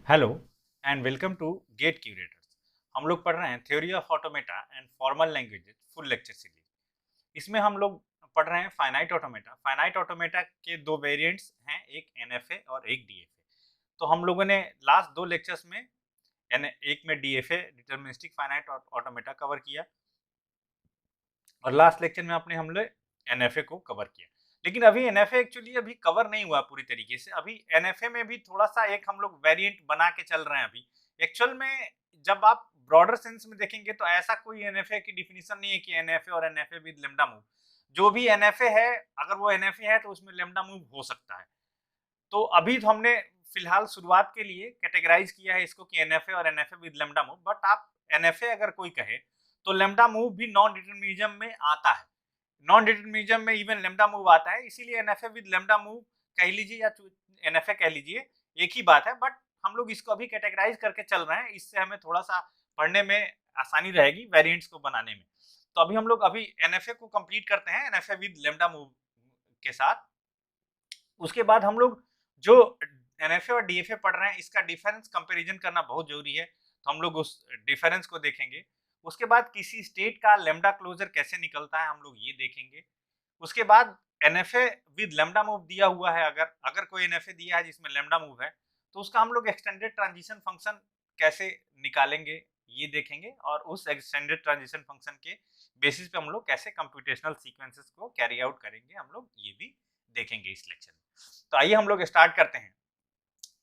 Hello and welcome to GATE Curators. हम लोग पढ़ रहे हैं theory of automata and formal languages full lecture series. इसमें हम लोग पढ़ रहे हैं फाइनाइट ऑटोमेटा। फाइनाइट ऑटोमेटा के दो वेरिएंट्स हैं, एक एनएफए और एक डीएफए। तो हम लोगों ने लास्ट दो लेक्चर्स में एक में DFA deterministic finite automata cover किया और लास्ट लेक्चर में हम लोग एनएफए को कवर किया। लेकिन अभी एनएफए एक्चुअली अभी कवर नहीं हुआ पूरी तरीके से। अभी एनएफए में भी थोड़ा सा एक हम लोग वेरिएंट बना के चल रहे हैं अभी। एक्चुअल में जब आप ब्रॉडर सेंस में देखेंगे तो ऐसा कोई एनएफए की डिफिनीशन नहीं है कि एनएफए और एनएफए विद लेम्डा मूव। जो भी एनएफए है, अगर वो एनएफए है तो उसमें लेम्डा मूव हो सकता है। तो अभी तो हमने फिलहाल शुरुआत के लिए कैटेगराइज किया है इसको कि एनएफए और NFA with lambda move. But आप एनएफए अगर कोई कहे तो लेम्डा मूव भी नॉन डिटरमिनिज्म में आता है। नॉन डिटरमिनिज्म में इवन लेम्डा मूव आता है, इसीलिए एनएफए विद लेम्डा मूव कह लीजिए या एनएफए कह लीजिए, एक ही बात है। बट हम लोग इसको अभी कैटेगराइज करके चल रहे हैं, इससे हमें थोड़ा सा पढ़ने में आसानी रहेगी वेरिएंट्स को बनाने में। तो अभी हम लोग एनएफए को कंप्लीट करते हैं एनएफए विद लेम्डा मूव के साथ। उसके बाद हम लोग जो एनएफए और डीएफए पढ़ रहे हैं इसका डिफरेंस कंपैरिजन करना बहुत जरूरी है, तो हम लोग उस डिफरेंस को देखेंगे। उसके बाद किसी स्टेट का लेम्डा क्लोजर कैसे निकलता है हम लोग ये देखेंगे। उसके बाद एनएफए विद लेम्डा मूव दिया हुआ है, अगर अगर कोई एनएफए दिया है जिसमें लेम्डा मूव है तो उसका हम लोग एक्सटेंडेड ट्रांजिशन फंक्शन कैसे निकालेंगे ये देखेंगे। और उस एक्सटेंडेड ट्रांजिशन फंक्शन के बेसिस पे हम लोग कैसे कंप्यूटेशनल सीक्वेंसेस को कैरी आउट करेंगे हम लोग ये भी देखेंगे इस लेक्चर में। तो आइए हम लोग स्टार्ट करते हैं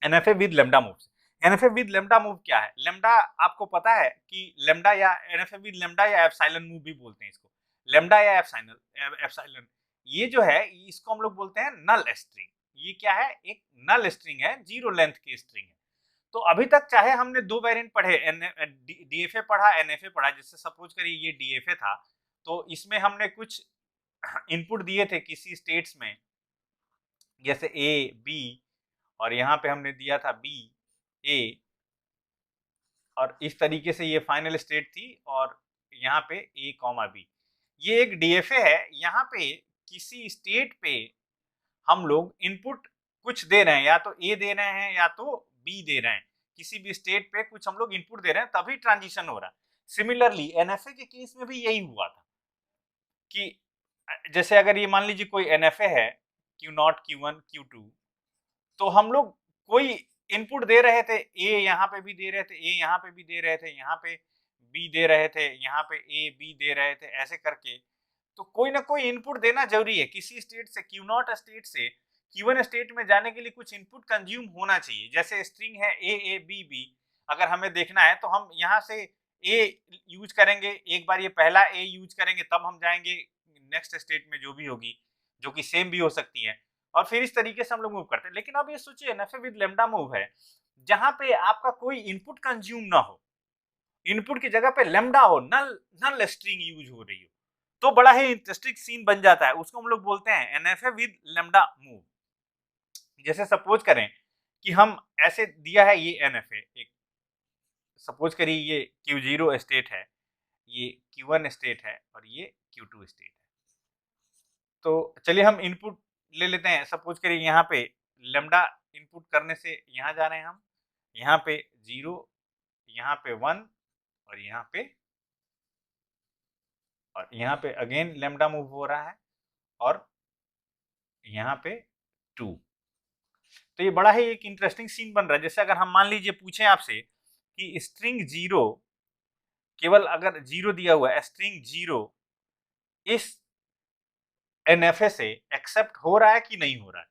NFA with lambda move. NFA with lambda move क्या है? लेम्डा आपको पता है कि लेम्डा या एनएफए विद लेम्डा या एप्सिलॉन मूव भी बोलते हैं इसको। लेम्डा या एप्सिलॉन ये जो है इसको हम लोग बोलते हैं नल स्ट्रिंग। ये क्या है? एक नल स्ट्रिंग है, जीरो लेंथ की स्ट्रिंग है। तो अभी तक चाहे हमने दो वेरिएंट पढ़े, डीएफए पढ़ा, एनएफए पढ़ा। जैसे सपोज करिए ये डीएफए था तो इसमें हमने कुछ इनपुट दिए थे किसी स्टेट्स में, जैसे ए बी, और यहाँ पे हमने दिया था बी ए, और इस तरीके से ये फाइनल स्टेट थी। और यहाँ पे ए कॉमा बी, ये एक डीएफए है। यहाँ पे किसी स्टेट पे हम लोग इनपुट कुछ दे रहे हैं, या तो ए दे रहे हैं या तो बी दे रहे हैं। किसी भी स्टेट पे कुछ हम लोग इनपुट दे रहे हैं तभी ट्रांजिशन हो रहा है। सिमिलरली एनएफए के केस में भी यही हुआ था कि जैसे अगर ये मान लीजिए कोई एनएफए है Q0 Q1 Q2, तो हम लोग कोई इनपुट दे रहे थे, ए यहाँ पे भी दे रहे थे, ए यहाँ पे भी दे रहे थे, यहाँ पे बी दे रहे थे, यहाँ पे ए बी दे रहे थे, ऐसे करके। तो कोई ना कोई इनपुट देना जरूरी है। किसी स्टेट से Q0 स्टेट से Q1 स्टेट में जाने के लिए कुछ इनपुट कंज्यूम होना चाहिए। जैसे स्ट्रिंग है ए बी बी, अगर हमें देखना है तो हम यहाँ से ए यूज करेंगे, एक बार ये पहला ए यूज करेंगे, तब हम जाएंगे नेक्स्ट स्टेट में जो भी होगी, जो कि सेम भी हो सकती है। और फिर इस तरीके से हम लोग मूव करते हैं। लेकिन अब ये सोचिए एनएफए विद लेम्डा मूव है जहां पे आपका कोई इनपुट कंज्यूम ना हो, इनपुट की जगह पे लेम्डा हो, नल नल स्ट्रिंग यूज हो रही हो, तो बड़ा ही इंटरेस्टिंग सीन बन जाता है। उसको हम लोग बोलते हैं एनएफए विद लेम्डा मूव। जैसे सपोज करें कि हम ऐसे दिया है ये एनएफए, एक सपोज करिए ये Q0 स्टेट है, ये Q1 स्टेट है और ये Q2 स्टेट है। तो चलिए हम इनपुट ले लेते हैं। सपोज करिए यहाँ पे लेम्डा इनपुट करने से यहाँ जा रहे हैं हम, यहाँ पे 0, यहाँ पे 1, और यहाँ पे अगेन लेम्डा मूव हो रहा है, और यहाँ पे 2। तो ये बड़ा ही एक इंटरेस्टिंग सीन बन रहा है। जैसे अगर हम मान लीजिए पूछें आपसे कि स्ट्रिंग 0, केवल अगर 0 दिया हुआ है, स्ट्रिंग 0 इस एनएफए से एक्सेप्ट हो रहा है कि नहीं हो रहा है,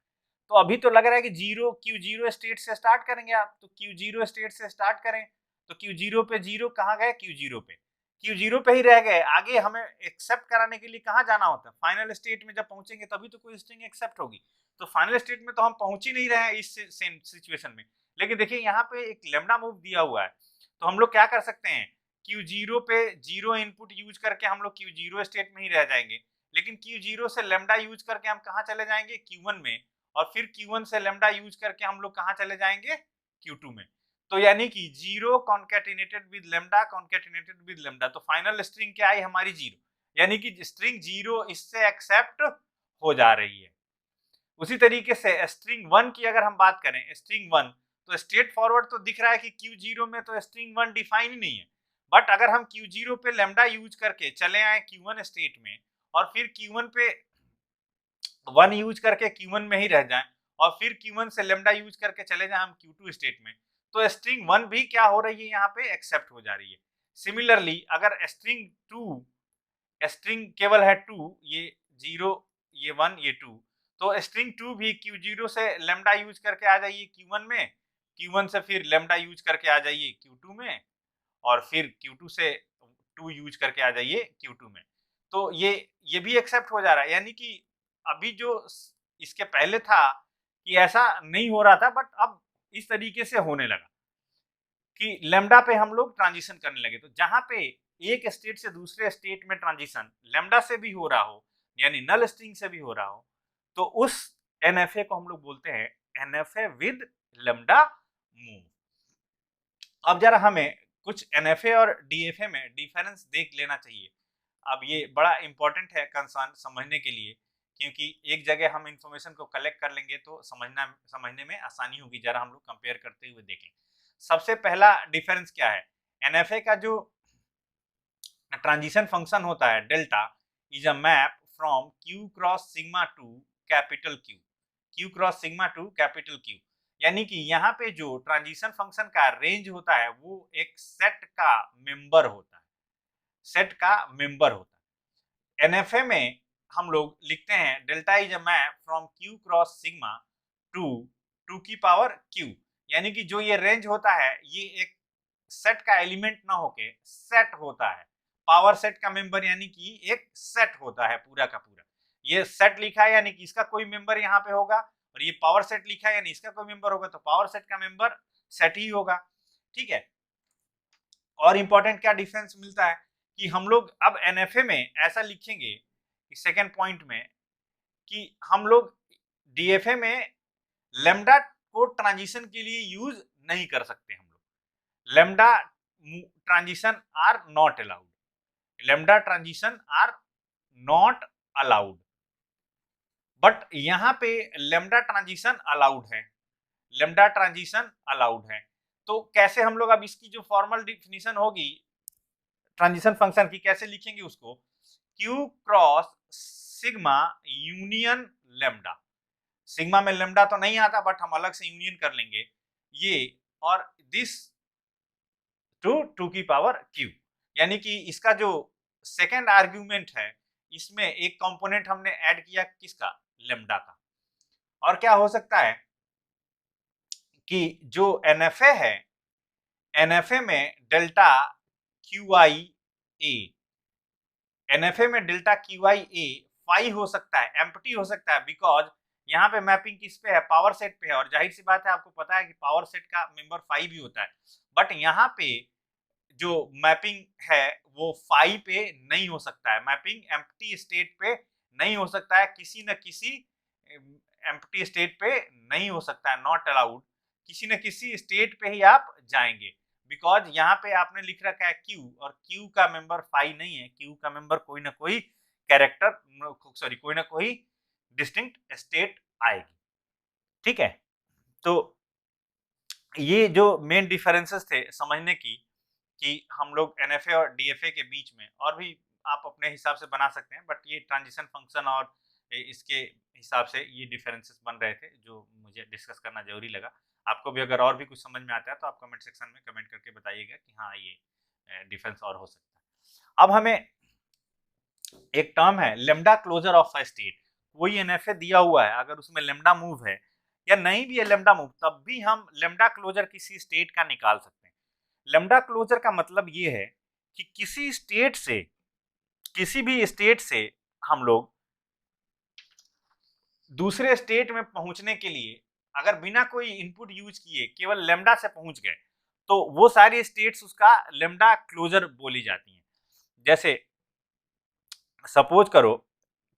तो अभी तो लग रहा है कि Q0 स्टेट से स्टार्ट करेंगे आप। तो Q0 स्टेट से स्टार्ट करें तो Q0 पे 0 कहाँ गए? Q0 पे ही रह गए। आगे हमें एक्सेप्ट कराने के लिए कहाँ जाना होता है? फाइनल स्टेट में जब पहुंचेंगे तभी तो कोई स्ट्रिंग एक्सेप्ट होगी। तो फाइनल स्टेट में तो हम पहुंच ही नहीं रहे हैं इस सेम सिचुएशन में। लेकिन देखिए यहाँ पे एक लेम्डा मूव दिया हुआ है, तो हम लोग क्या कर सकते हैं? Q0 पे 0 इनपुट यूज करके हम लोग Q0 स्टेट में ही रह जाएंगे। लेकिन Q0 से लेम्डा यूज करके हम कहाँ चले जाएंगे? Q1 में। और फिर Q1 से लेम्डा यूज करके हम लोग कहाँ चले जाएंगे? Q2 में। तो यानी कि 0 कॉन्केटिनेटेड विद लेम्डा कॉन्केटिनेटेड विद लेम्डा, तो फाइनल स्ट्रिंग क्या आई हमारी? 0। यानी कि स्ट्रिंग 0 इससे एक्सेप्ट हो जा रही है। उसी तरीके से स्ट्रिंग 1 की अगर हम बात करें, स्ट्रिंग 1, तो स्ट्रेट फॉरवर्ड तो दिख रहा है कि Q0 में तो स्ट्रिंग 1 डिफाइन ही नहीं है, बट अगर हम Q0 पे लेमडा यूज करके चले आए Q1 स्टेट में और फिर Q1 पे 1 यूज करके Q1 में ही रह जाएं और फिर Q1 से लेमडा यूज करके चले जाएं हम Q2 स्टेट में, तो स्ट्रिंग 1 भी क्या हो रही है यहाँ पे एक्सेप्ट हो जा रही है। सिमिलरली अगर स्ट्रिंग 2, स्ट्रिंग केवल है 2, ये 0 ये 1 ये 2, तो स्ट्रिंग 2 भी Q0 से लेमडा यूज करके आ जाइए Q1 में, Q1 से फिर लेमडा यूज करके आ जाइए Q2 में और फिर Q2 से 2 यूज करके आ जाइए Q2 में। तो ये भी एक्सेप्ट हो जा रहा है, यानी कि अभी जो इसके पहले था कि ऐसा नहीं हो रहा था, बट अब इस तरीके से होने लगा कि लेमडा पे हम लोग ट्रांजिशन करने लगे। तो जहां पे एक स्टेट से दूसरे स्टेट में ट्रांजिशन लेमडा से भी हो रहा हो, यानी नल स्ट्रिंग से भी हो रहा हो, तो उस एनएफए को हम लोग बोलते हैं एनएफए विद लेमडा मूव। अब जरा हमें कुछ एनएफए और डीएफए में डिफरेंस देख लेना चाहिए। अब ये बड़ा इंपॉर्टेंट है कंसर्न समझने के लिए, क्योंकि एक जगह हम इंफॉर्मेशन को कलेक्ट कर लेंगे तो समझने में आसानी होगी। जरा हम लोग कंपेयर करते हुए देखें। सबसे पहला डिफरेंस क्या है, एनएफए का जो ट्रांजिशन फंक्शन होता है delta is a map from Q cross sigma to capital Q, Q cross sigma to capital Q, यानी कि यहाँ पे जो ट्रांजिशन फंक्शन का रेंज होता है वो एक सेट का मेंबर होता है, सेट का मेंबर होता है। एनएफए में हम लोग लिखते हैं delta is a map from Q cross sigma to two की पावर क्यू, यानी कि जो ये रेंज होता है ये एक सेट का एलिमेंट ना होके सेट होता है, पावर सेट का मेंबर, यानी कि एक सेट होता है पूरा का पूरा। ये सेट लिखा है यानी कि इसका कोई मेंबर यहाँ पे होगा, और ये पावर सेट लिखा है यानी इसका कोई मेंबर होगा, तो पावर सेट का मेंबर सेट ही होगा। ठीक है। और इंपॉर्टेंट क्या डिफरेंस मिलता है कि हम लोग अब एनएफए में ऐसा लिखेंगे सेकेंड पॉइंट में कि हम लोग डीएफए में लेमडा को ट्रांजिशन के लिए यूज नहीं कर सकते। हम लोग lambda transition are not allowed, lambda transition are not allowed, but यहां पे लेमडा ट्रांजिशन अलाउड है, लेमडा ट्रांजिशन अलाउड है। तो कैसे हम लोग अब इसकी जो फॉर्मल डिफिनीशन होगी ट्रांजिशन फंक्शन की कैसे लिखेंगे उसको, Q cross sigma union lambda, sigma में लेमडा तो नहीं आता बट हम अलग से यूनियन कर लेंगे ये और दिस टू टू की पावर क्यू, यानी कि इसका जो सेकेंड आर्ग्यूमेंट है इसमें एक कंपोनेंट हमने ऐड किया किसका, लेमडा का। और क्या हो सकता है कि जो एनएफए है एनएफए में delta Q I A, NFA में डेल्टा क्यू आई ए 5 हो सकता है, एम्प्टी हो सकता है, बिकॉज यहाँ पे मैपिंग किस पे है, पावर सेट पे है, और जाहिर सी बात है आपको पता है कि पावर सेट का मेंबर 5 ही होता है। बट यहाँ पे जो मैपिंग है वो 5 पे नहीं हो सकता है, मैपिंग एम्प्टी स्टेट पे नहीं हो सकता है, किसी न किसी एम्प्टी स्टेट पे नहीं हो सकता है, नॉट अलाउड, किसी न किसी स्टेट पे ही आप जाएंगे, बिकॉज यहाँ पे आपने लिख रखा है क्यू और क्यू का मेंबर 5 नहीं है, क्यू का मेंबर कोई ना कोई कैरेक्टर सॉरी कोई ना कोई डिस्टिंक्ट स्टेट आएगी। ठीक है। तो ये जो मेन डिफरेंसेस थे समझने की कि हम लोग एनएफए और डीएफए के बीच में, और भी आप अपने हिसाब से बना सकते हैं, बट ये ट्रांजिशन फंक्शन और इसके हिसाब से ये डिफरेंसेस बन रहे थे जो मुझे डिस्कस करना जरूरी लगा। आपको भी अगर और भी कुछ समझ में आता है तो आप कमेंट सेक्शन में कमेंट करके बताइएगा कि हाँ ये डिफरेंस और हो सकता है। अब हमें एक टर्म है lambda closure of a state, कोई एनएफए दिया हुआ है अगर उसमें लेमडा मूव है या नहीं भी है लेमडा मूव, तब भी हम लेमडा क्लोजर किसी स्टेट का निकाल सकते हैं। लेमडा क्लोजर का मतलब ये है कि किसी स्टेट से, किसी भी स्टेट से हम लोग दूसरे स्टेट में पहुंचने के लिए अगर बिना कोई इनपुट यूज किए केवल लेमडा से पहुंच गए तो वो सारी स्टेट्स उसका लेमडा क्लोजर बोली जाती हैं। जैसे सपोज करो,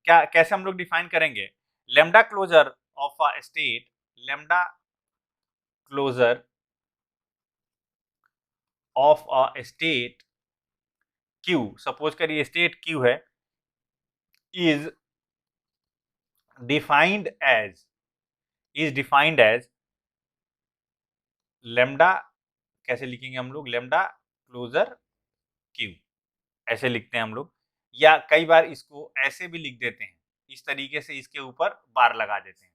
क्या कैसे हम लोग डिफाइन करेंगे lambda closure of a state, lambda closure of a state Q, suppose करिए स्टेट क्यू है, इज डिफाइंड एज लेमडा कैसे लिखेंगे हम लोग, लेमडा क्लोजर क्यू ऐसे लिखते हैं हम लोग, या कई बार इसको ऐसे भी लिख देते हैं, इस तरीके से इसके ऊपर बार लगा देते हैं।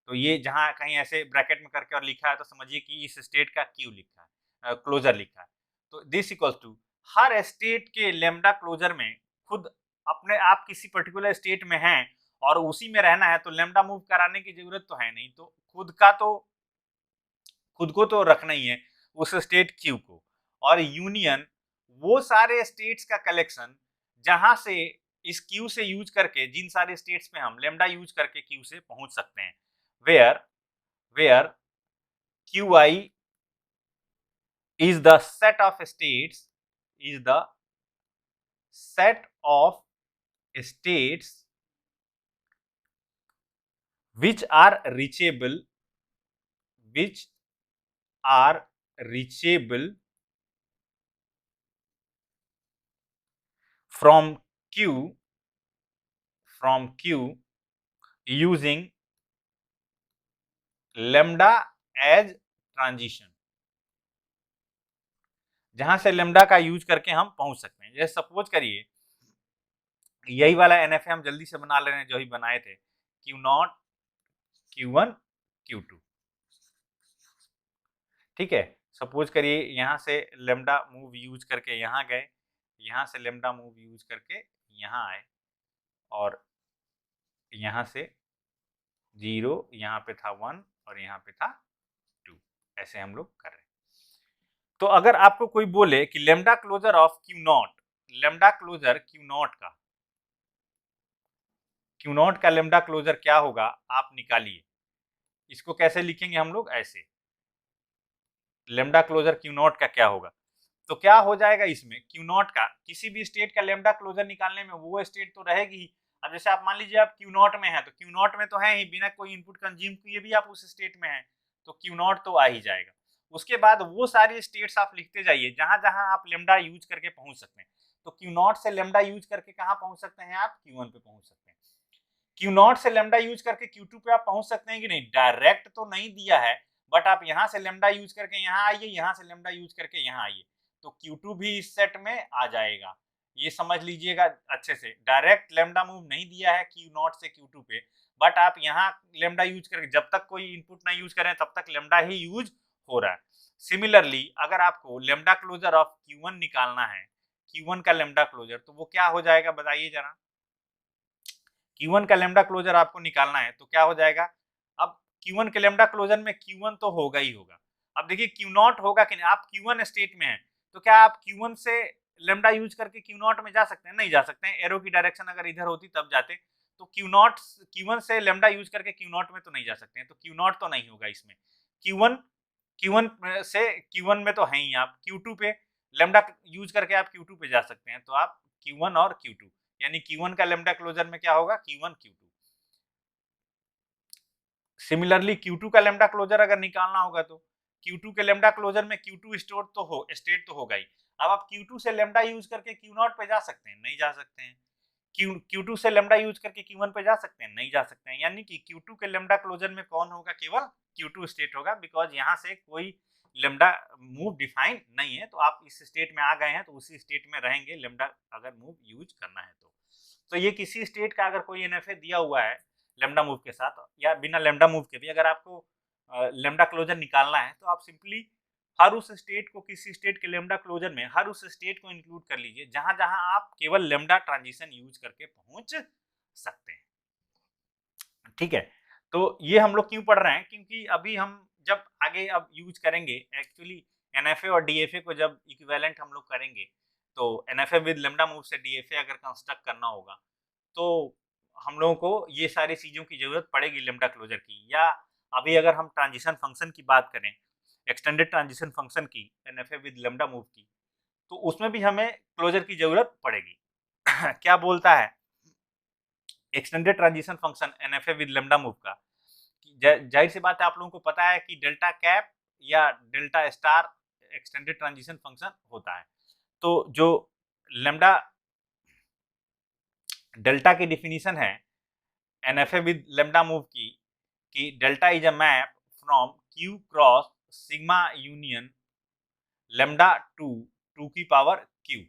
तो ये जहां कहीं ऐसे ब्रैकेट में करके और लिखा है तो समझिए कि इस स्टेट का क्यू लिखा है, क्लोजर लिखा है। तो दिस इक्वल्स टू हर स्टेट के लेमडा क्लोजर में खुद अपने आप किसी पर्टिकुलर स्टेट में हैं और उसी में रहना है, तो लेमडा मूव कराने की जरूरत तो है नहीं, तो खुद को तो रखना ही है उस स्टेट क्यू को। और यूनियन वो सारे स्टेट्स का कलेक्शन जहां से इस क्यू से यूज करके, जिन सारे स्टेट्स में हम लेमडा यूज करके क्यू से पहुंच सकते हैं, where where Q i is the set of states is the set of states which are reachable from q using lambda as transition, जहां से लेमडा का यूज करके हम पहुंच सकते हैं। जैसे सपोज करिए यही वाला एनएफए हम जल्दी से बना ले रहे हैं जो ही बनाए थे, क्यू नॉट Q1 Q2, ठीक है। सपोज करिए यहां से लेमडा मूव यूज करके यहां गए, यहां से लेमडा मूव यूज करके यहां आए, और यहां से 0 यहाँ पे था 1 और यहाँ पे था 2, ऐसे हम लोग कर रहे हैं। तो अगर आपको कोई बोले कि lambda closure of Q naught, lambda closure Q naught का लेमडा क्लोजर क्या होगा आप निकालिए। इसको कैसे लिखेंगे हम लोग, ऐसे लेमडा क्लोजर क्यू नॉट का क्या होगा, तो क्या हो जाएगा इसमें क्यू नॉट का, किसी भी स्टेट का लेमडा क्लोजर निकालने में वो स्टेट तो रहेगी ही। अब जैसे आप मान लीजिए आप क्यू नॉट में है, तो क्यू नॉट में तो है ही, बिना कोई इनपुट कंज्यूम किए भी आप उस स्टेट में है, तो क्यू नॉट तो आ ही जाएगा। उसके बाद वो सारी स्टेट्स आप लिखते जाइए जहां जहां आप लेमडा यूज करके पहुंच सकते हैं। तो क्यू नॉट से लेमडा यूज करके कहां पहुंच सकते हैं आप, Q1 पे पहुंच सकते हैं। क्यू नॉट से लेमडा यूज करके Q2 पे आप पहुंच सकते हैं कि नहीं, डायरेक्ट तो नहीं दिया है, बट आप यहां से लेमडा यूज करके यहां आइए, यहां से लेमडा यूज करके यहां आइए, तो Q2 भी इस सेट में आ जाएगा। ये समझ लीजिएगा अच्छे से, डायरेक्ट लेमडा मूव नहीं दिया है क्यू नॉट से Q2 पे, बट आप यहाँ लेमडा यूज करके, जब तक कोई इनपुट ना यूज करें तब तक लेमडा ही यूज हो रहा है। सिमिलरली अगर आपको लेमडा क्लोजर ऑफ Q1 निकालना है, Q1 का लेमडा क्लोजर, तो वो क्या हो जाएगा बताइए जरा। Q1 का लेमडा क्लोजर आपको निकालना है तो क्या हो जाएगा, अब Q1 के लेमडा क्लोजर में Q1 तो होगा ही होगा। अब देखिए Q0 होगा कि नहीं, आप Q1 स्टेट में हैं तो क्या आप Q1 से लेमडा यूज करके Q0 में जा सकते हैं, नहीं जा सकते हैं। एरो की डायरेक्शन अगर इधर होती तब जाते, तो Q1 से लेमडा यूज करके Q0 में तो नहीं जा सकते हैं, तो Q0 तो नहीं होगा इसमें। Q1 से Q1 में तो है ही, आप Q2 पे लेमडा यूज करके आप Q2 पे जा सकते हैं, तो आप Q1 और Q2, यानी Q1 का लेमडा क्लोजर में क्या होगा, Q1 Q2। सिमिलरली Q2 का लेमडा क्लोजर अगर निकालना होगा तो Q2 के लेमडा क्लोजर में Q2 स्टेट तो होगा ही। अब आप Q2 से लेमडा यूज करके Q0 पे जा सकते हैं, नहीं जा सकते हैं। Q2 से लेमडा यूज करके Q1 पे जा सकते हैं, नहीं जा सकते हैं। यानी कि Q2 के लेमडा क्लोजर में कौन होगा, केवल Q2 स्टेट होगा, बिकॉज यहाँ से कोई लेमडा मूव डिफाइन नहीं है, तो आप इस स्टेट में आ गए हैं तो उसी स्टेट में रहेंगे लेमडा अगर मूव यूज करना है तो ये किसी स्टेट का अगर कोई एनएफए दिया हुआ है लेमडा मूव के साथ या बिना लेमडा मूव के भी, अगर आपको लेमडा क्लोजर निकालना है तो आप सिंपली हर उस स्टेट को, किसी स्टेट के लेमडा क्लोजर में हर उस स्टेट को इंक्लूड कर लीजिए जहां जहां आप केवल लेमडा ट्रांजिशन यूज करके पहुंच सकते हैं, ठीक है। तो ये हम लोग क्यों पढ़ रहे हैं, क्योंकि अभी हम जब आगे अब यूज करेंगे एक्चुअली एनएफए और डीएफए को, जब इक्विवेलेंट हम लोग करेंगे, तो एनएफए विद लेमडा मूव से डीएफए अगर कंस्ट्रक्ट करना होगा तो हम लोगों को ये सारी चीजों की जरूरत पड़ेगी लेमडा क्लोजर की। या अभी अगर हम ट्रांजिशन फंक्शन की बात करें, एक्सटेंडेड ट्रांजिशन फंक्शन की, एनएफए विद लेमडा मूव की, तो उसमें भी हमें क्लोजर की जरूरत पड़ेगी। क्या बोलता है extended transition function NFA with lambda move का, जाहिर सी बात है आप लोगों को पता है कि डेल्टा कैप या delta star extended transition function होता है। तो जो लेमडा डेल्टा की डिफिनीशन है एनएफए विद लेमडा मूव की, कि delta is a map from Q cross sigma union lambda two की पावर क्यू।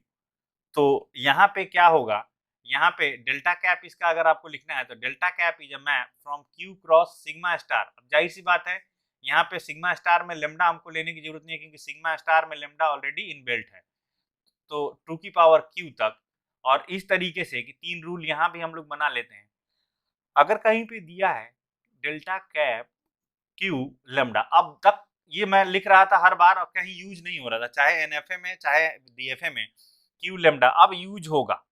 तो यहाँ पे क्या होगा, यहाँ पे डेल्टा कैप इसका अगर आपको लिखना है तो delta cap is a map from Q cross sigma star. अब जाहिर सी बात है यहाँ पे सिग्मा स्टार में लेमडा हमको लेने की जरूरत नहीं है क्योंकि सिग्मा स्टार में लेमडा ऑलरेडी इनबिल्ट है, तो टू की पावर क्यू तक। और इस तरीके से कि 3 रूल यहाँ भी हम लोग बना लेते हैं। अगर कहीं पे दिया है डेल्टा कैप क्यू लेमडा, अब तक ये मैं लिख रहा था हर बार और कहीं यूज नहीं हो रहा था, चाहे एनएफए में चाहे डीएफए में क्यू लेमडा अब यूज होगा।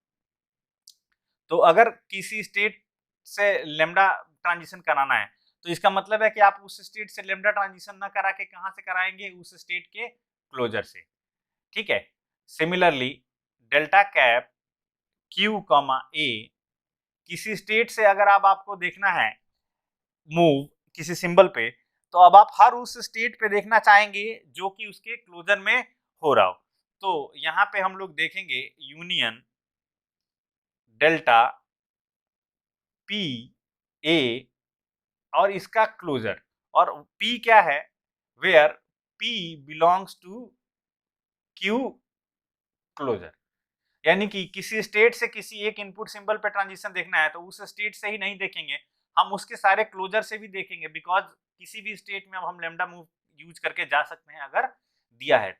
तो अगर किसी स्टेट से लेमडा ट्रांजिशन कराना है तो इसका मतलब है कि आप उस स्टेट से लेमडा ट्रांजिशन ना करा के कहां से कराएंगे, उस स्टेट के क्लोजर से। ठीक है, similarly delta cap Q comma A, किसी स्टेट से अगर अब आपको देखना है मूव किसी सिंबल पे, तो अब आप हर उस स्टेट पे देखना चाहेंगे जो कि उसके क्लोजर में हो रहा हो। तो यहाँ पे हम लोग देखेंगे यूनियन डेल्टा पी ए और इसका क्लोजर, और P क्या है, where P belongs to Q closure. यानी कि किसी स्टेट से किसी एक इनपुट सिंबल पे ट्रांजिशन देखना है तो उस स्टेट से ही नहीं देखेंगे, हम उसके सारे क्लोजर से भी देखेंगे, बिकॉज किसी भी स्टेट में अब हम लेमडा मूव यूज करके जा सकते हैं अगर दिया है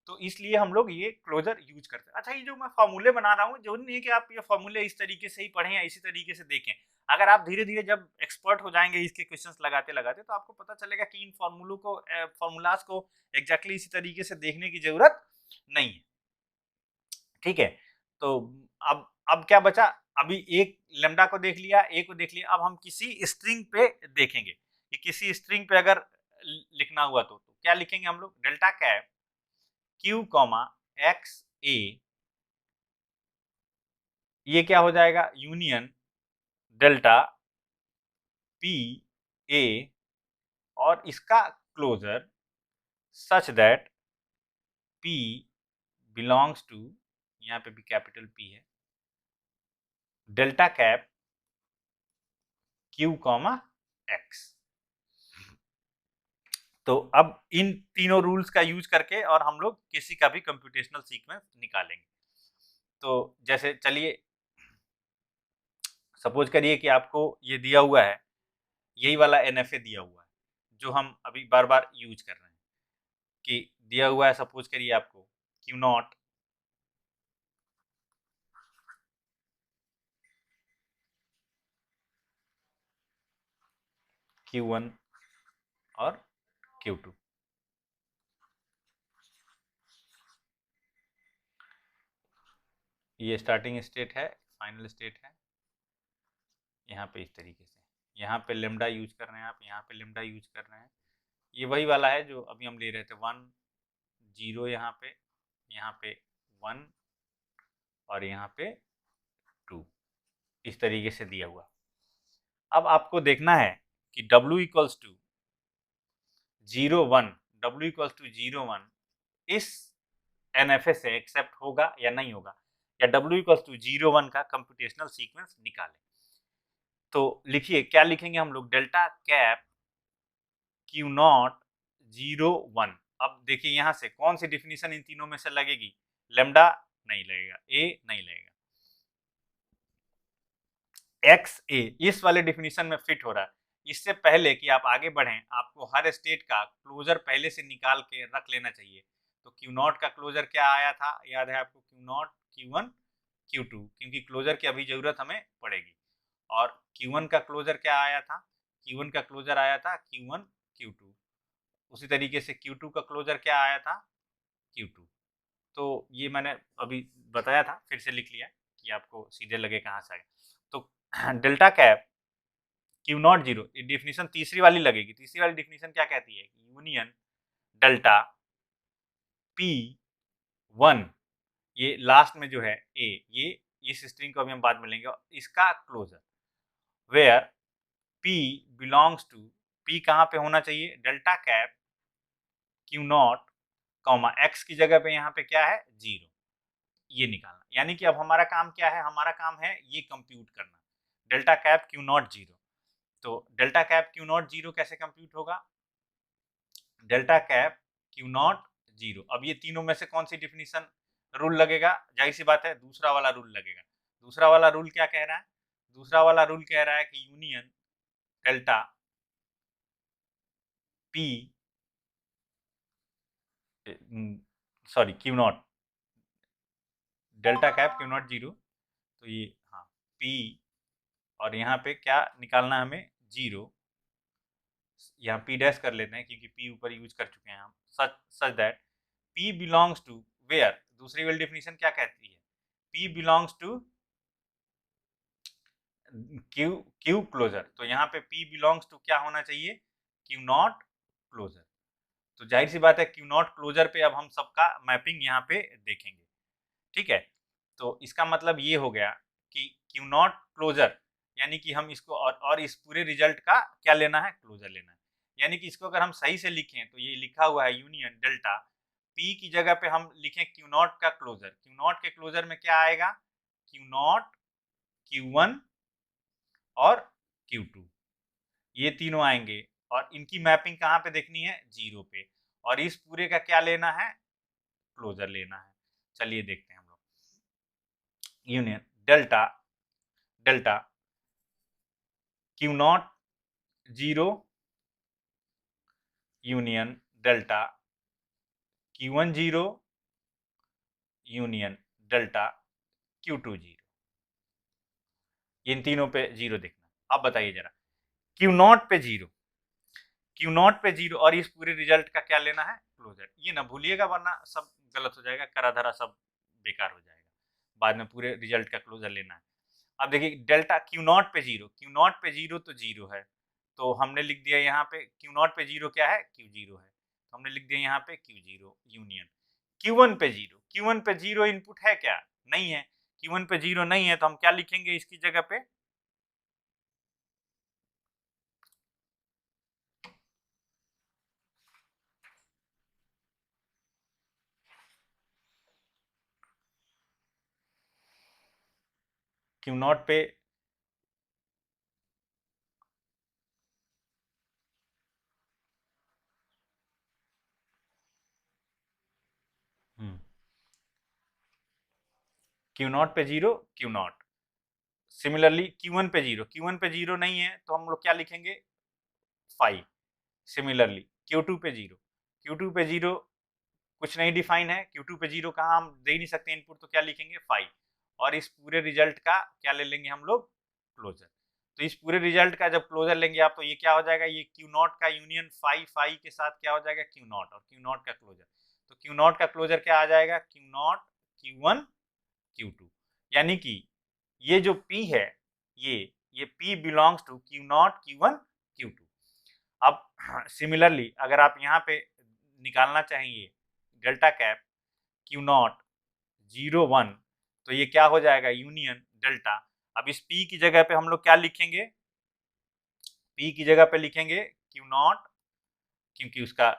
तो इसलिए हम लोग ये क्लोजर यूज करते हैं। अच्छा, ये जो मैं फॉर्मूले बना रहा हूँ, जो नहीं है कि आप ये फॉर्मूले इस तरीके से ही पढ़ें या इसी तरीके से देखें। अगर आप धीरे धीरे जब एक्सपर्ट हो जाएंगे इसके क्वेश्चंस लगाते लगाते, तो आपको पता चलेगा कि इन फॉर्मूलाज को एग्जैक्टली इसी तरीके से देखने की जरूरत नहीं है। ठीक है, तो अब क्या बचा, अभी एक लेमडा को देख लिया, ए को देख लिया, अब हम किसी स्ट्रिंग पे देखेंगे कि किसी स्ट्रिंग पे अगर लिखना हुआ तो क्या लिखेंगे हम लोग, delta cap Q comma X A, ये क्या हो जाएगा यूनियन डेल्टा पी ए और इसका closure such that P belongs to, यहाँ पे भी कैपिटल पी है, delta cap Q comma X. तो अब इन तीनों रूल्स का यूज करके और हम लोग किसी का भी कंप्यूटेशनल सीक्वेंस निकालेंगे। तो जैसे चलिए सपोज करिए कि आपको ये दिया हुआ है, यही वाला एनएफए दिया हुआ है जो हम अभी बार बार यूज कर रहे हैं, कि दिया हुआ है सपोज करिए आपको क्यू नॉट Q1 और Q2। ये स्टार्टिंग स्टेट है, फाइनल स्टेट है, यहाँ पे इस तरीके से, यहाँ पे लेमडा यूज कर रहे हैं आप, यहाँ पे लेमडा यूज कर रहे हैं। ये वही वाला है जो अभी हम ले रहे थे, 1 0 यहाँ पे 1 और यहाँ पे 2, इस तरीके से दिया हुआ। अब आपको देखना है कि W equals to 0 1, W equals to 0 1 इस एनएफए से एक्सेप्ट होगा या नहीं होगा, या W इक्वल्स टू 0 1 का कंप्यूटेशनल सीक्वेंस निकालें। तो लिखिए क्या लिखेंगे हम लोग, डेल्टा कैप क्यू नॉट 0 1। अब देखिए यहाँ से कौन सी डिफिनीशन इन तीनों में से लगेगी, लेमडा नहीं लगेगा, ए नहीं लगेगा, एक्स ए इस वाले डिफिनीशन में फिट हो रहा है। इससे पहले कि आप आगे बढ़ें, आपको हर स्टेट का क्लोजर पहले से निकाल के रख लेना चाहिए। तो क्यू नॉट का क्लोजर क्या आया था, याद है आपको, क्यू नॉट Q1 Q2, क्योंकि क्लोजर की अभी जरूरत हमें पड़ेगी। और Q1 का क्लोजर क्या आया था, Q1 का क्लोजर आया था Q1 Q2। उसी तरीके से Q2 का क्लोजर क्या आया था, Q2। तो ये मैंने अभी बताया था, फिर से लिख लिया कि आपको सीधे लगे कहाँ से आए। तो डेल्टा कैप क्यू नॉट 0, ये डिफिनीशन तीसरी वाली लगेगी। तीसरी वाली डिफिनीशन क्या कहती है, यूनियन डेल्टा पी 1, ये लास्ट में जो है ए, ये इस स्ट्रिंग को अभी हम बाद में लेंगे, इसका closure where P belongs to, P कहाँ पे होना चाहिए, delta cap Q naught comma X की जगह पे यहाँ पे क्या है 0, ये निकालना। यानी कि अब हमारा काम क्या है, हमारा काम है ये कंप्यूट करना, डेल्टा कैप क्यू नॉट 0। तो डेल्टा कैप क्यू नॉट 0 कैसे कंप्यूट होगा, delta cap Q not zero. अब ये तीनों में से कौन सी डिफिनीशन रूल लगेगा? जाहिर सी बात है दूसरा वाला रूल लगेगा। दूसरा वाला रूल क्या कह रहा है? दूसरा वाला रूल कह रहा है कि union delta P sorry Q not, delta cap Q not zero, तो ये हाँ पी, और यहाँ पे क्या निकालना है हमें? जीरो। यहाँ पी डैश कर लेते हैं क्योंकि पी ऊपर यूज कर चुके हैं हम। Such that P belongs to where, दूसरी वाली डेफिनेशन क्या कहती है? P belongs to Q Q closure. तो यहाँ पे पी बिलोंग्स टू क्या होना चाहिए? Q naught closure. तो जाहिर सी बात है क्यू नॉट क्लोजर पे अब हम सबका मैपिंग यहाँ पे देखेंगे। ठीक है, तो इसका मतलब ये हो गया कि क्यू नॉट क्लोजर, यानी कि हम इसको और इस पूरे रिजल्ट का क्या लेना है? क्लोजर लेना है। यानी कि इसको अगर हम सही से लिखें तो ये लिखा हुआ है यूनियन डेल्टा पी की जगह पे हम लिखें क्यू नॉट का क्लोजर। क्यू नॉट के क्लोजर में क्या आएगा? क्यू नॉट, क्यू वन और क्यू टू, ये तीनों आएंगे। और इनकी मैपिंग कहाँ पे देखनी है? जीरो पे। और इस पूरे का क्या लेना है? क्लोजर लेना है। चलिए देखते हैं हम लोग। Union delta delta Q not zero union delta Q one zero union delta Q two zero, इन तीनों पे जीरो देखना। अब बताइए जरा, क्यू नॉट पे जीरो, क्यू नॉट पे जीरो और इस पूरे रिजल्ट का क्या लेना है? क्लोजर। ये ना भूलिएगा वरना सब गलत हो जाएगा, करा धरा सब बेकार हो जाएगा। बाद में पूरे रिजल्ट का क्लोजर लेना है। अब देखिए डेल्टा क्यू नॉट पे जीरो, क्यू नॉट पे जीरो तो जीरो है, तो हमने लिख दिया यहाँ पे क्यू नॉट पे जीरो क्या है? क्यू जीरो है, तो हमने लिख दिया यहाँ पे Q zero union. Q one पे जीरो, क्यू वन पे जीरो इनपुट है क्या? नहीं है। क्यू वन पे जीरो नहीं है तो हम क्या लिखेंगे इसकी जगह पे? क्यू नॉट पे क्यू नॉट पे zero Q not, similarly Q one पे जीरो, क्यू वन पे जीरो नहीं है तो हम लोग क्या लिखेंगे? 5। सिमिलरली क्यू टू पे जीरो, क्यू टू पे जीरो कुछ नहीं डिफाइन है, क्यू टू पे जीरो कहाँ हम दे नहीं सकते इनपुट, तो क्या लिखेंगे? 5। और इस पूरे रिजल्ट का क्या ले लेंगे हम लोग? क्लोजर। तो इस पूरे रिजल्ट का जब क्लोजर लेंगे आप तो ये क्या हो जाएगा? ये क्यू नॉट का यूनियन 5 के साथ क्या हो जाएगा? क्यू नॉट, और क्यू नॉट का क्लोजर। तो क्यू नॉट का क्लोजर क्या आ जाएगा? Q naught, Q one, Q two. यानी कि ये जो P है ये ये P belongs to Q naught, Q one, Q two. अब सिमिलरली अगर आप यहाँ पे निकालना चाहिए delta cap Q not zero one, तो ये क्या हो जाएगा? Union delta. अब इस P की जगह पे हम लोग क्या लिखेंगे? P की जगह पे लिखेंगे क्यू नॉट, क्योंकि उसका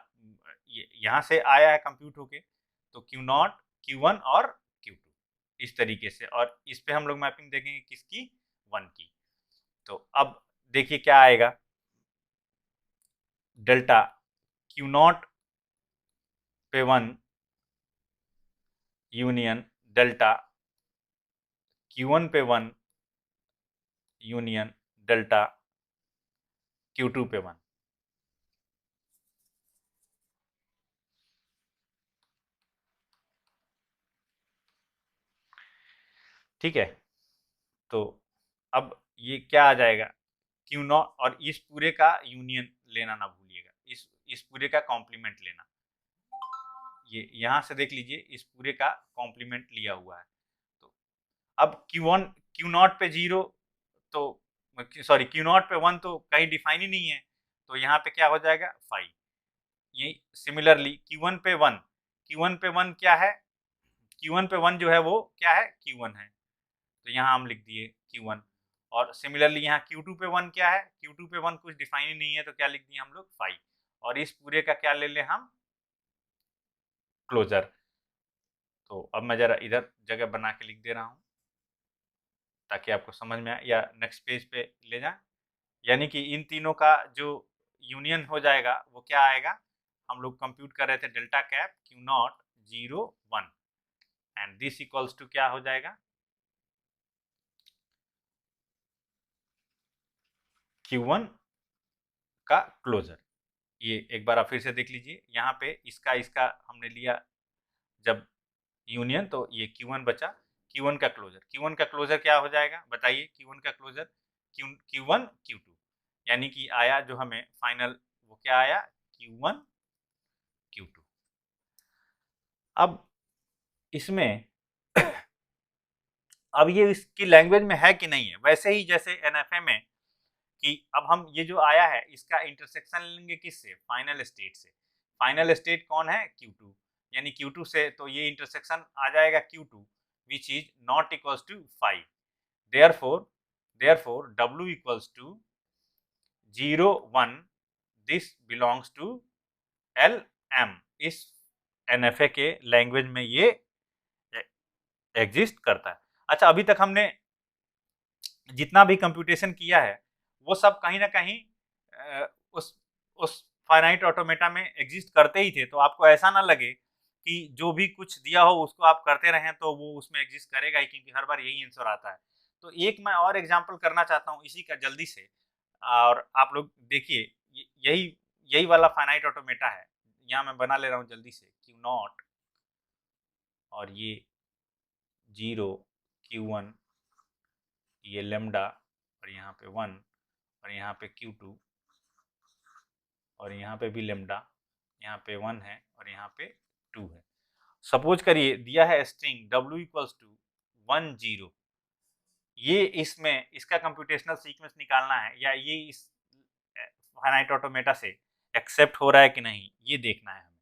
ये यहाँ से आया है कंप्यूट होके, तो क्यू नॉट, क्यू वन और क्यू टू, इस तरीके से। और इस पे हम लोग मैपिंग देखेंगे किसकी? वन की। तो अब देखिए क्या आएगा? डेल्टा क्यू नॉट पे one union delta Q one पे one union delta Q two पे वन। ठीक है, तो अब ये क्या आ जाएगा? क्यू नॉट और इस पूरे का यूनियन लेना ना भूलिएगा, इस पूरे का कॉम्प्लीमेंट लेना। ये यहाँ से देख लीजिए इस पूरे का कॉम्प्लीमेंट लिया हुआ है। तो अब Q1 क्यू नॉट पे जीरो, तो सॉरी क्यू नॉट पे वन तो कहीं डिफाइन ही नहीं है, तो यहाँ पे क्या हो जाएगा? 5। ये सिमिलरली Q1 पे वन, Q1 पे वन क्या है? Q1 पे वन जो है वो क्या है? Q1 है, तो यहाँ हम लिख दिए Q1। और सिमिलरली यहाँ Q2 पे वन क्या है? Q2 पे वन कुछ डिफाइन ही नहीं है, तो क्या लिख दिए हम लोग? 5। और इस पूरे का क्या ले लें हम? क्लोजर। तो अब मैं जरा इधर जगह बना के लिख दे रहा हूँ ताकि आपको समझ में आए, या नेक्स्ट पेज पे ले जाएं। यानी कि इन तीनों का जो यूनियन हो जाएगा वो क्या आएगा? हम लोग कंप्यूट कर रहे थे delta cap Q naught 0 1 and this equals to क्या हो जाएगा Q1 का क्लोजर। ये एक बार आप फिर से देख लीजिए, यहाँ पे इसका इसका हमने लिया जब यूनियन, तो ये Q1 बचा, Q1 का क्लोजर, Q1 का क्लोजर क्या हो जाएगा बताइए, Q1 का क्लोजर Q1 Q2, यानी कि आया जो हमें फाइनल वो क्या आया Q1 Q2। अब इसमें अब ये इसकी लैंग्वेज में है कि नहीं है, वैसे ही जैसे एनएफए में कि अब हम ये जो आया है इसका इंटरसेक्शन लेंगे किससे, फाइनल स्टेट से। फाइनल स्टेट कौन है Q2, यानी Q2 से, तो ये इंटरसेक्शन आ जाएगा Q2 which is not equals to 5। therefore W equals to 0 1, this belongs to LM। इस NFA के लैंग्वेज में ये एग्जिस्ट करता है। अच्छा, अभी तक हमने जितना भी कंप्यूटेशन किया है वो सब कहीं ना कहीं उस फाइनाइट ऑटोमेटा में एग्जिस्ट करते ही थे, तो आपको ऐसा ना लगे कि जो भी कुछ दिया हो उसको आप करते रहें तो वो उसमें एग्जिस्ट करेगा ही, क्योंकि हर बार यही आंसर आता है। तो एक मैं और एग्जांपल करना चाहता हूँ इसी का जल्दी से, और आप लोग देखिए यही यही वाला फाइनाइट ऑटोमेटा है। यहाँ मैं बना ले रहा हूँ जल्दी से, क्यू नॉट और ये 0 Q1, ये लेमडा और यहाँ पे 1 और यहाँ पे Q2 और यहाँ पे भी लेमडा, यहाँ पे 1 है और यहाँ पे 2 है। सपोज करिए दिया है स्ट्रिंग W इक्वल्स टू 1 0, ये इसमें इसका कंप्यूटेशनल सीक्वेंस निकालना है या ये इस फाइनाइट ऑटोमेटा से एक्सेप्ट हो रहा है कि नहीं ये देखना है हमें।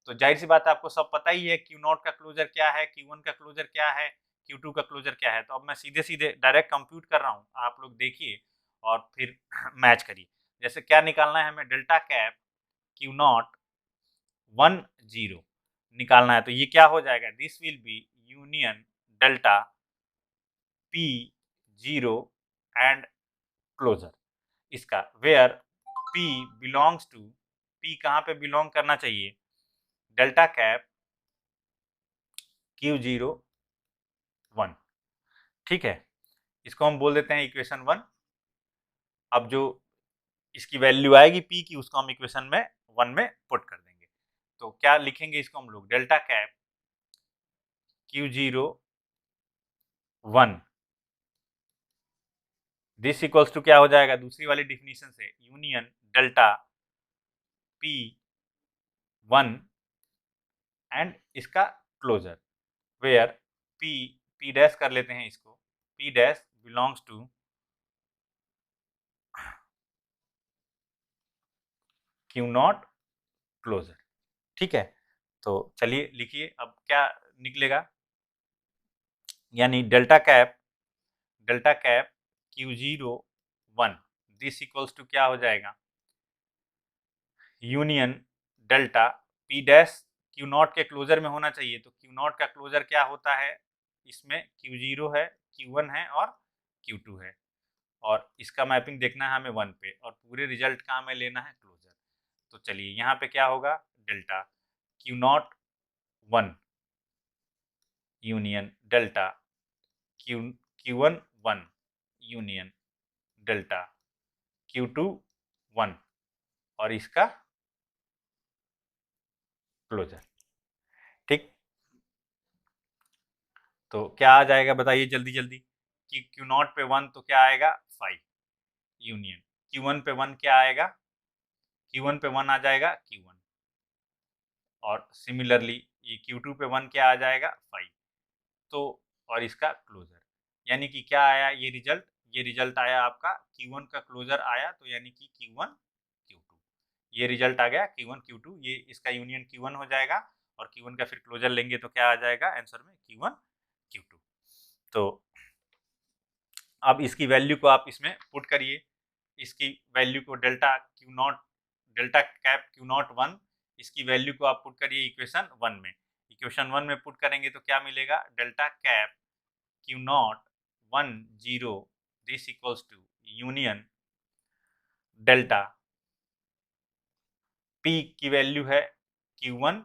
तो जाहिर सी बात है आपको सब पता ही है Q नॉट का क्लोजर क्या है, Q1 का क्लोजर क्या है, Q2 का क्लोजर क्या है। तो अब मैं सीधे सीधे डायरेक्ट कंप्यूट कर रहा हूँ, आप लोग देखिए और फिर मैच करिए। जैसे क्या निकालना है हमें, डेल्टा कैप Q नॉट 1 0 निकालना है, तो ये क्या हो जाएगा, this will be union delta P 0 and closure इसका, where P belongs to, P कहाँ पे बिलोंग करना चाहिए, डेल्टा कैप Q0 1। ठीक है, इसको हम बोल देते हैं इक्वेशन 1। अब जो इसकी वैल्यू आएगी P की उसको हम इक्वेशन में 1 में पुट कर देंगे। तो क्या लिखेंगे इसको हम लोग, delta cap Q0 1, this equals to क्या हो जाएगा, दूसरी वाली डिफिनीशन से यूनियन डेल्टा P 1 एंड इसका क्लोजर, वेयर P डैश कर लेते हैं इसको, P dash belongs to Q naught closure. ठीक है, तो चलिए लिखिए अब क्या निकलेगा, यानी delta cap Q0 1, this equals to क्या हो जाएगा, union delta P dash Q naught के क्लोजर में होना चाहिए, तो Q नॉट का क्लोजर क्या होता है, इसमें Q0 है, Q1 है और Q2 है, और इसका मैपिंग देखना है हमें 1 पे, और पूरे रिजल्ट का हमें लेना है क्लोजर। तो चलिए यहाँ पे क्या होगा, delta Q naught 1 union delta Q1 1 union delta Q2 1 और इसका क्लोजर। ठीक, तो क्या आ जाएगा बताइए जल्दी जल्दी, कि Q नॉट पे 1 तो क्या आएगा 5 यूनियन, Q1 पे 1 क्या आएगा, Q1 पे 1 आ जाएगा Q1, और सिमिलरली ये Q2 पे 1 क्या आ जाएगा 5, तो और इसका क्लोजर, यानी कि क्या आया ये रिजल्ट आया आपका Q1 का क्लोजर आया, तो यानी कि Q1 Q2, ये रिजल्ट आ गया Q1 Q2, ये इसका यूनियन Q1 हो जाएगा और Q1 का फिर क्लोजर लेंगे तो क्या आ जाएगा आंसर में Q1 Q2। तो अब इसकी वैल्यू को आप इसमें पुट करिए, इसकी वैल्यू को डेल्टा कैप Q नॉट 1, इसकी वैल्यू को आप पुट करिए इक्वेशन 1 में। इक्वेशन 1 में पुट करेंगे तो क्या मिलेगा, delta cap Q naught 1 0, this equals to union delta P की वैल्यू है Q1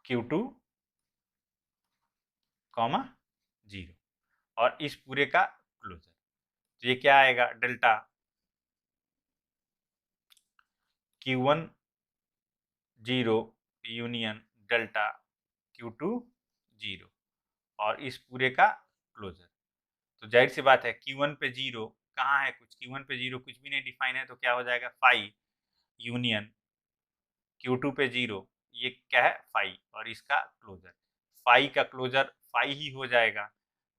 Q2 कॉमा 0 और इस पूरे का क्लोजर। तो ये क्या आएगा, delta Q1 0 union delta Q2 0 और इस पूरे का क्लोजर। तो जाहिर सी बात है Q1 पे 0 कहाँ है, कुछ Q1 पे 0 कुछ भी नहीं डिफाइन है, तो क्या हो जाएगा फाई यूनियन Q2 पे 0, ये क्या है फाई और इसका क्लोजर। फाई का क्लोजर फाई ही हो जाएगा,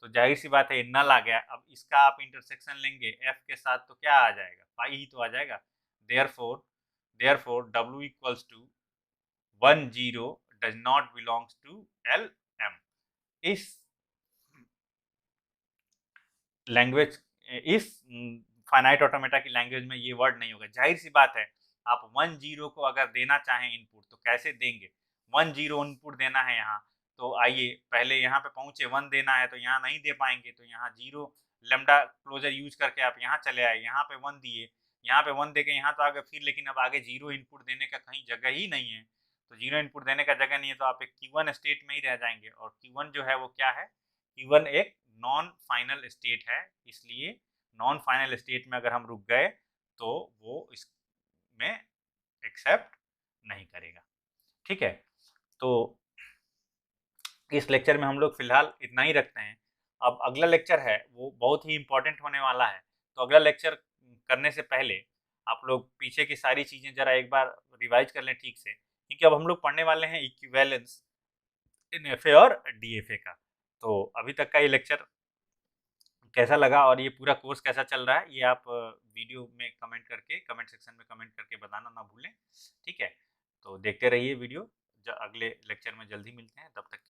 तो जाहिर सी बात है ये नल आ गया। अब इसका आप इंटरसेक्शन लेंगे F के साथ तो क्या आ जाएगा, फाई ही तो आ जाएगा। देयरफॉर W इक्वल्स टू 1 0 does not belongs to LM। इस लैंग्वेज, इस फाइनाइट ऑटोमेटा की लैंग्वेज में ये वर्ड नहीं होगा। जाहिर सी बात है आप 1 0 को अगर देना चाहें इनपुट तो कैसे देंगे, 1 0 इनपुट देना है यहाँ, तो आइए पहले यहाँ पे पहुंचे, 1 देना है तो यहाँ नहीं दे पाएंगे, तो यहाँ 0 लेमडा क्लोजर यूज करके आप यहाँ चले आए, यहाँ पे 1 दिए, यहाँ पे 1 दे के यहाँ तो आगे फिर, लेकिन अब आगे 0 इनपुट देने का कहीं जगह ही नहीं है। तो 0 इनपुट देने का जगह नहीं है तो आप एक Q1 स्टेट में ही रह जाएंगे, और Q1 जो है वो क्या है, Q1 एक नॉन फाइनल स्टेट है, इसलिए नॉन फाइनल स्टेट में अगर हम रुक गए तो वो इसमें एक्सेप्ट नहीं करेगा। ठीक है, तो इस लेक्चर में हम लोग फिलहाल इतना ही रखते हैं। अब अगला लेक्चर है वो बहुत ही इंपॉर्टेंट होने वाला है, तो अगला लेक्चर करने से पहले आप लोग पीछे की सारी चीज़ें ज़रा एक बार रिवाइज कर लें ठीक से, क्योंकि अब हम लोग पढ़ने वाले हैं इक्विवेलेंस इन FA और DFA का। तो अभी तक का ये लेक्चर कैसा लगा और ये पूरा कोर्स कैसा चल रहा है, ये आप वीडियो में कमेंट करके, कमेंट सेक्शन में कमेंट करके बताना ना भूलें। ठीक है, तो देखते रहिए वीडियो, अगले लेक्चर में जल्दी मिलते हैं, तब तक